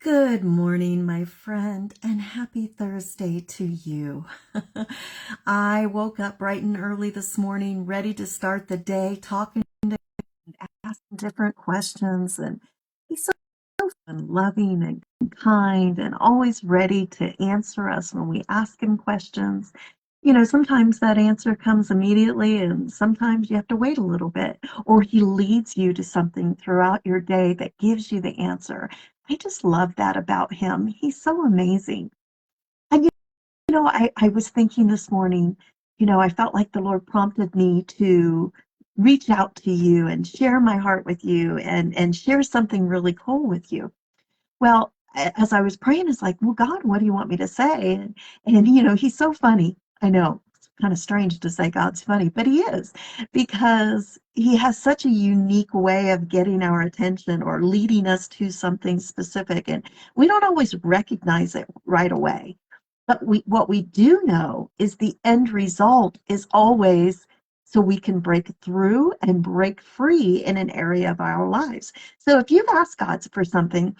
Good morning, my friend, and happy Thursday to you. I woke up bright and early this morning, ready to start the day, talking to and asking different questions. And he's so fun, loving and kind, and always ready to answer us when we ask him questions. Sometimes that answer comes immediately, and sometimes you have to wait a little bit, or he leads you to something throughout your day that gives you the answer. I just love that about him. He's so amazing. And I was thinking this morning, I felt like the Lord prompted me to reach out to you and share my heart with you and share something really cool with you. Well, as I was praying, it's like, well, God, what do you want me to say? And he's so funny. I know it's kind of strange to say God's funny, but he is, because he has such a unique way of getting our attention or leading us to something specific. And we don't always recognize it right away. But what we do know is the end result is always so we can break through and break free in an area of our lives. So if you've asked God for something,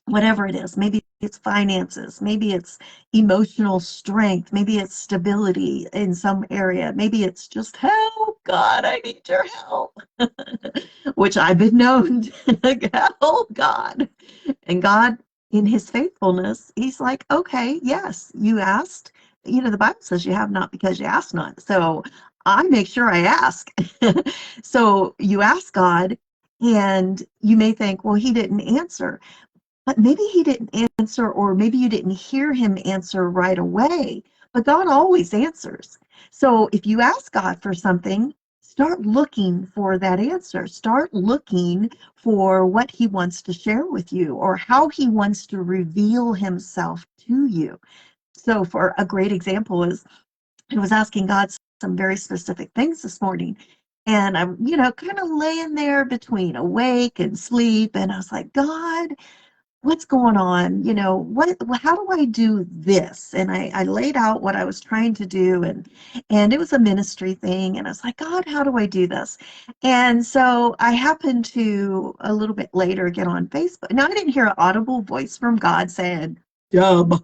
whatever it is, maybe it's finances, maybe it's emotional strength, maybe it's stability in some area, maybe it's just help, God, I need your help, which I've been known to help God. And God, in his faithfulness, he's like, okay, yes, you asked. The Bible says you have not because you ask not. So I make sure I ask. So you ask God, and you may think, well, he didn't answer. But maybe he didn't answer, or maybe you didn't hear him answer right away. But God always answers. So if you ask God for something, start looking for that answer. Start looking for what he wants to share with you or how he wants to reveal himself to you. So for a great example is, I was asking God some very specific things this morning. And I'm, kind of laying there between awake and sleep. And I was like, God, what's going on? How do I do this? And I laid out what I was trying to do, and it was a ministry thing. And I was like, God, how do I do this? And so I happened to a little bit later get on Facebook. Now I didn't hear an audible voice from God saying, Deb,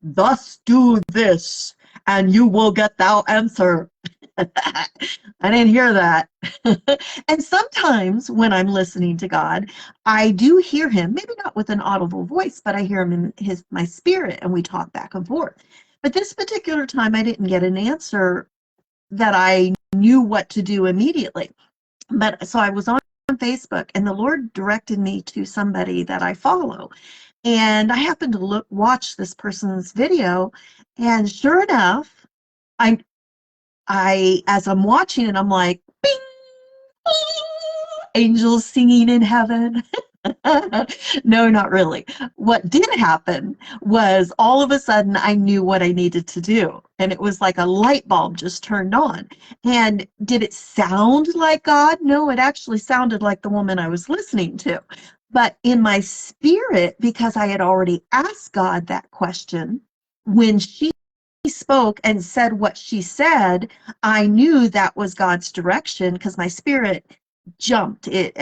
thus do this, and you will get thou answer. I didn't hear that. And sometimes when I'm listening to God, I do hear him, maybe not with an audible voice, but I hear him in my spirit, and we talk back and forth. But this particular time I didn't get an answer that I knew what to do immediately. But so I was on Facebook, and the Lord directed me to somebody that I follow. And I happened to watch this person's video, and sure enough, I as I'm watching it, I'm like, bing, angels singing in heaven. No, not really. What did happen was all of a sudden I knew what I needed to do. And it was like a light bulb just turned on. And did it sound like God? No, it actually sounded like the woman I was listening to. But in my spirit, because I had already asked God that question, when she spoke and said what she said, I knew that was God's direction, because my spirit jumped. It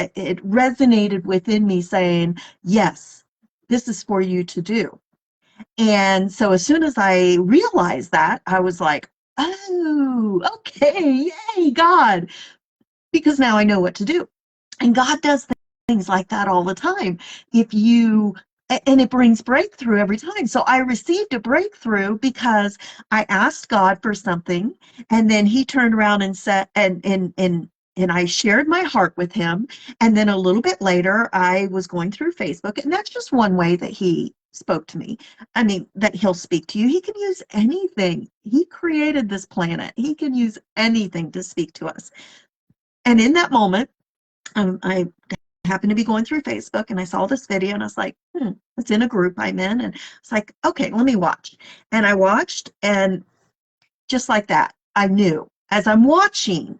resonated within me saying, yes, this is for you to do. And so as soon as I realized that, I was like, oh, okay, yay, God, because now I know what to do. And God does things like that all the time. And it brings breakthrough every time. So I received a breakthrough because I asked God for something, and then he turned around and said, and I shared my heart with him. And then a little bit later, I was going through Facebook, and that's just one way that he spoke to me. I mean, that he'll speak to you. He can use anything. He created this planet. He can use anything to speak to us. And in that moment, I happened to be going through Facebook, and I saw this video, and I was like, it's in a group I'm in. And it's like, okay, let me watch. And I watched, and just like that, I knew as I'm watching,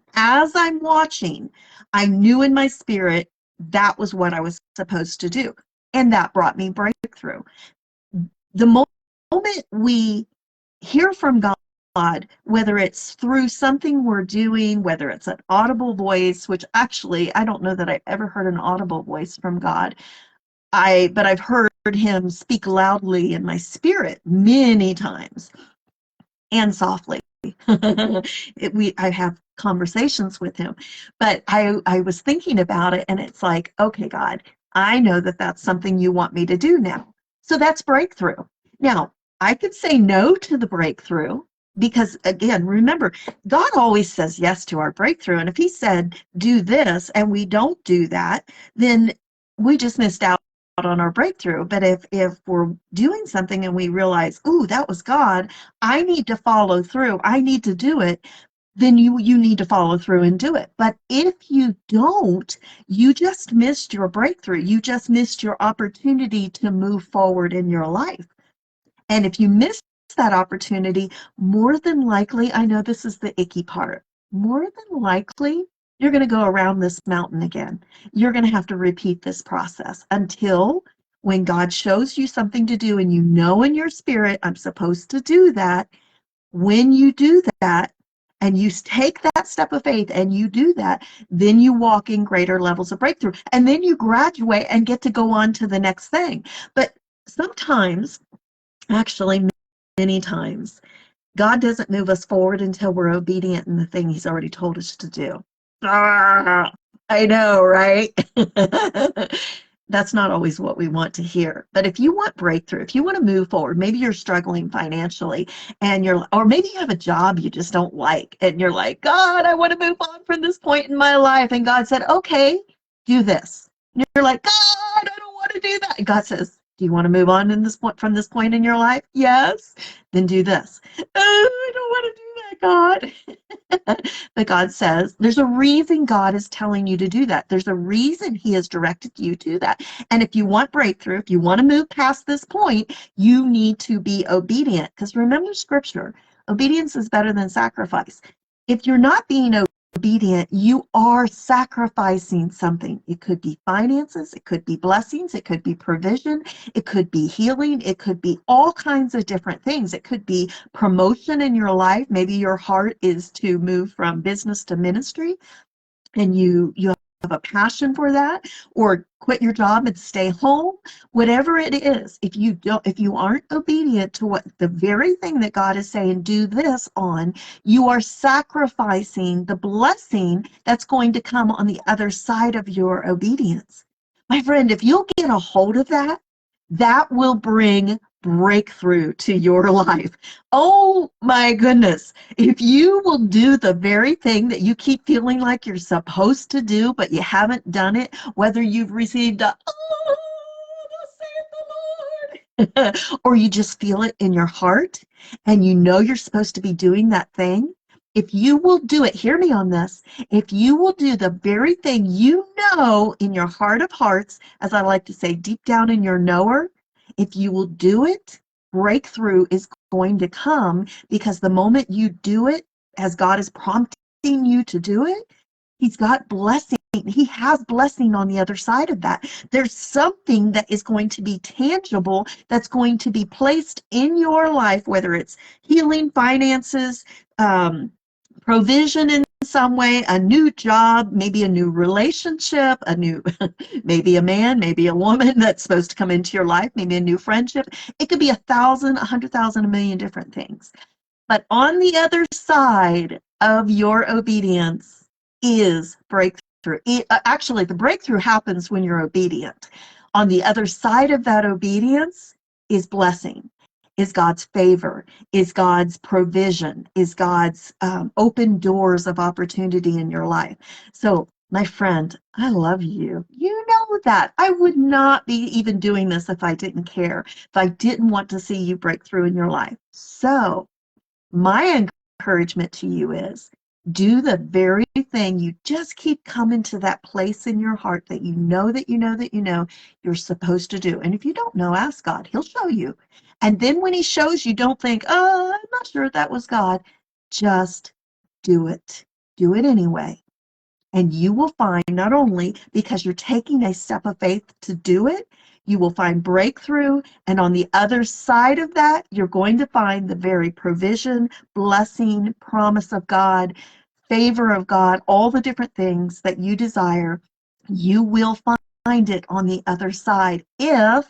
I knew in my spirit that was what I was supposed to do. And that brought me breakthrough. The moment we hear from God, whether it's through something we're doing, whether it's an audible voice, which actually I don't know that I've ever heard an audible voice from God. but I've heard him speak loudly in my spirit many times and softly. I have conversations with him, but I was thinking about it, and it's like, okay, God, I know that that's something you want me to do now. So that's breakthrough. Now, I could say no to the breakthrough because, again, remember, God always says yes to our breakthrough. And if he said, do this, and we don't do that, then we just missed out on our breakthrough. But if we're doing something and we realize, ooh, that was God, I need to follow through, I need to do it, then you need to follow through and do it. But if you don't, you just missed your breakthrough. You just missed your opportunity to move forward in your life. And if you miss that opportunity, more than likely, I know this is the icky part, more than likely, you're going to go around this mountain again. You're going to have to repeat this process until when God shows you something to do and you know in your spirit, I'm supposed to do that. When you do that, and you take that step of faith and you do that, then you walk in greater levels of breakthrough. And then you graduate and get to go on to the next thing. But sometimes, actually, many times, God doesn't move us forward until we're obedient in the thing he's already told us to do. Ah, I know, right? That's not always what we want to hear. But if you want breakthrough, if you want to move forward, maybe you're struggling financially and or maybe you have a job you just don't like and you're like, God, I want to move on from this point in my life. And God said, okay, do this. And you're like, God, I don't want to do that. And God says, do you want to move on from this point in your life? Yes. Then do this. Oh, I don't want to do that, God. But God says, there's a reason God is telling you to do that. There's a reason he has directed you to that. And if you want breakthrough, if you want to move past this point, you need to be obedient. Because remember scripture, obedience is better than sacrifice. If you're not being obedient, you are sacrificing something. It could be finances, it could be blessings, it could be provision, it could be healing, it could be all kinds of different things. It could be promotion in your life. Maybe your heart is to move from business to ministry and you have a passion for that, or quit your job and stay home. Whatever it is, if you aren't obedient to what the very thing that God is saying, do this on, you are sacrificing the blessing that's going to come on the other side of your obedience. My friend, if you'll get a hold of that, that will bring breakthrough to your life. Oh my goodness. If you will do the very thing that you keep feeling like you're supposed to do, but you haven't done it, whether you've received a, oh, thus saith the Lord, or you just feel it in your heart and you know you're supposed to be doing that thing, if you will do it, hear me on this, if you will do the very thing you know in your heart of hearts, as I like to say, deep down in your knower, if you will do it, breakthrough is going to come, because the moment you do it, as God is prompting you to do it, he's got blessing. He has blessing on the other side of that. There's something that is going to be tangible, that's going to be placed in your life, whether it's healing, finances, provision in some way, a new job, maybe a new relationship, maybe a man, maybe a woman that's supposed to come into your life, maybe a new friendship. It could be 1,000, 100,000, a million different things. But on the other side of your obedience is breakthrough. Actually, the breakthrough happens when you're obedient. On the other side of that obedience is blessing, is God's favor, is God's provision, is God's open doors of opportunity in your life. So, my friend, I love you. You know that. I would not be even doing this if I didn't care, if I didn't want to see you break through in your life. So, my encouragement to you is, do the very thing. You just keep coming to that place in your heart that you know that you know that you know you're supposed to do. And if you don't know, ask God. He'll show you. And then when he shows you, don't think, oh, I'm not sure that was God. Just do it. Do it anyway. And you will find, not only because you're taking a step of faith to do it, you will find breakthrough. And on the other side of that, you're going to find the very provision, blessing, promise of God, favor of God, all the different things that you desire. You will find it on the other side if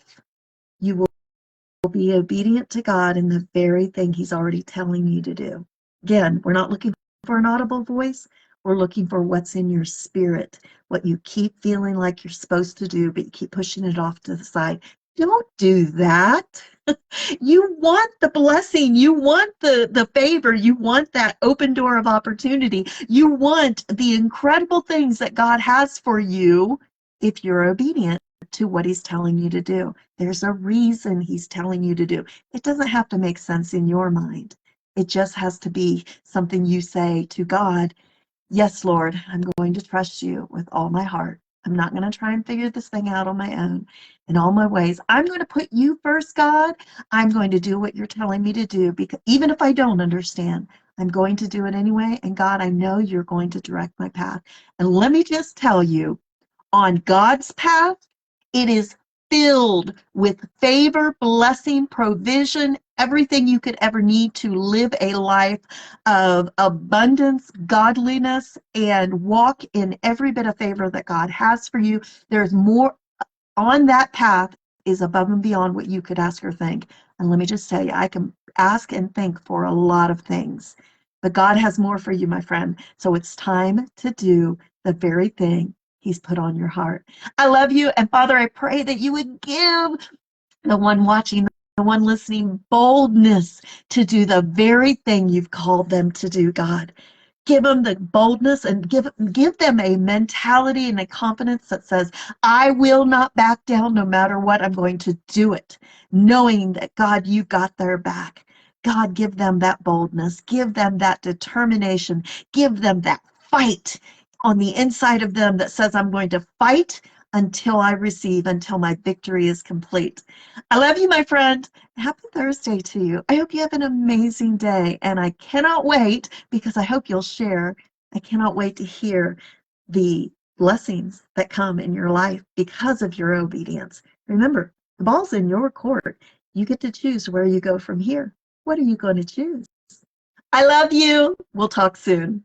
you will be obedient to God in the very thing He's already telling you to do. Again, we're not looking for an audible voice. We're looking for what's in your spirit, what you keep feeling like you're supposed to do, but you keep pushing it off to the side. Don't do that. You want the blessing. You want the favor. You want that open door of opportunity. You want the incredible things that God has for you if you're obedient to what He's telling you to do. There's a reason He's telling you to do. It doesn't have to make sense in your mind. It just has to be something you say to God. Yes, Lord, I'm going to trust you with all my heart. I'm not going to try and figure this thing out on my own in all my ways. I'm going to put you first, God. I'm going to do what you're telling me to do, because even if I don't understand, I'm going to do it anyway. And God, I know you're going to direct my path. And let me just tell you, on God's path, it is filled with favor, blessing, provision, everything you could ever need to live a life of abundance, godliness, and walk in every bit of favor that God has for you. There's more on that path is above and beyond what you could ask or think. And let me just tell you, I can ask and think for a lot of things, but God has more for you, my friend. So it's time to do the very thing He's put on your heart. I love you. And Father, I pray that you would give the one watching, the one listening, boldness to do the very thing you've called them to do, God. Give them the boldness and give them a mentality and a confidence that says, I will not back down no matter what. I'm going to do it, knowing that, God, you've got their back. God, give them that boldness. Give them that determination. Give them that fight on the inside of them that says, I'm going to fight until I receive, until my victory is complete. I love you, my friend. Happy Thursday to you. I hope you have an amazing day. And I cannot wait, because I hope you'll share. I cannot wait to hear the blessings that come in your life because of your obedience. Remember, the ball's in your court. You get to choose where you go from here. What are you going to choose? I love you. We'll talk soon.